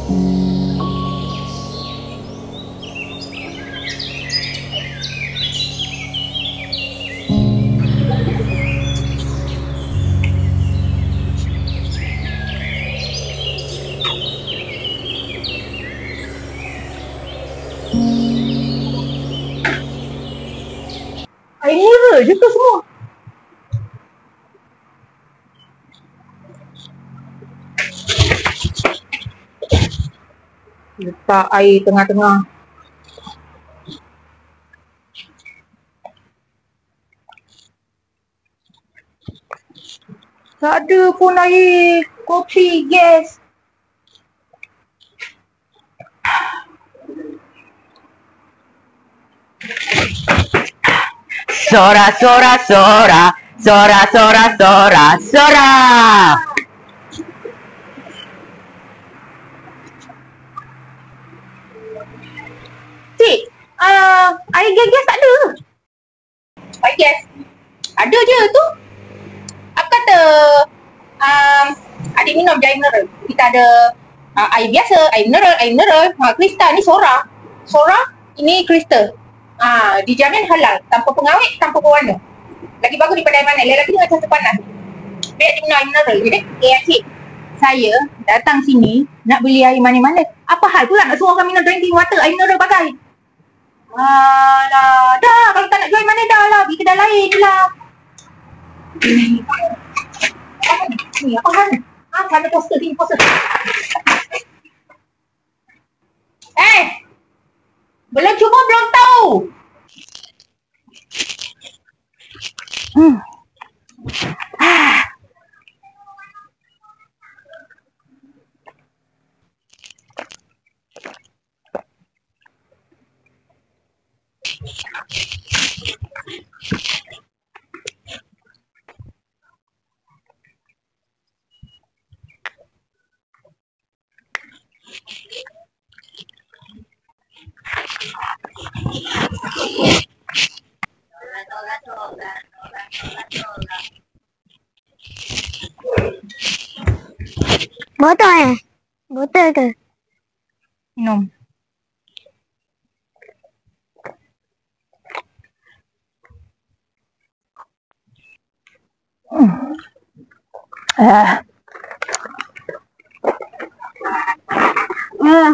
Air mineral je tu semua. Letak air tengah-tengah. Tak ada pun air kopi, gas. Sora, sora, sora. Sora, sora, sora, sora. Cik, air gas tak ada. Air gas? Ada je tu. Apa kata adik minum je air mineral. Kita ada air biasa, air mineral. Kristal ni Sora. Sora, ini kristal. Dijamin halal, tanpa pengawet, tanpa pewarna. Lagi bagus daripada air mana. Lagi dengan cuaca panas. Biar dia minum air mineral. Jadi, cik, saya datang sini nak beli air mana-mana. Apa hal pula nak suruh orang minum drinking water, air mineral pakai? Alah, dah. Kalau tak nak jual mana dah lah. Pergi kedai lain je lah. Ni, apa hal ni? Sana poster, sini poster. Belum cuba, belum tahu. Botol Botol ke? Minum.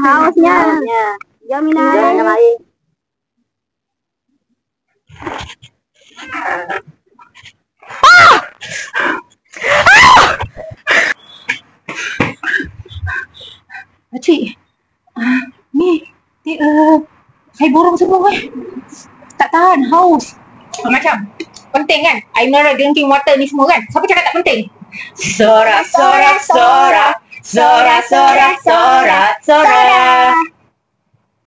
Hausnya. Jom minum air. Cik, ni saya borong semua tak tahan, haus. Macam penting kan air mineral, drinking water ni semua kan. Siapa cakap tak penting? Sora, sora, sora. Sora, sora, sora, sora.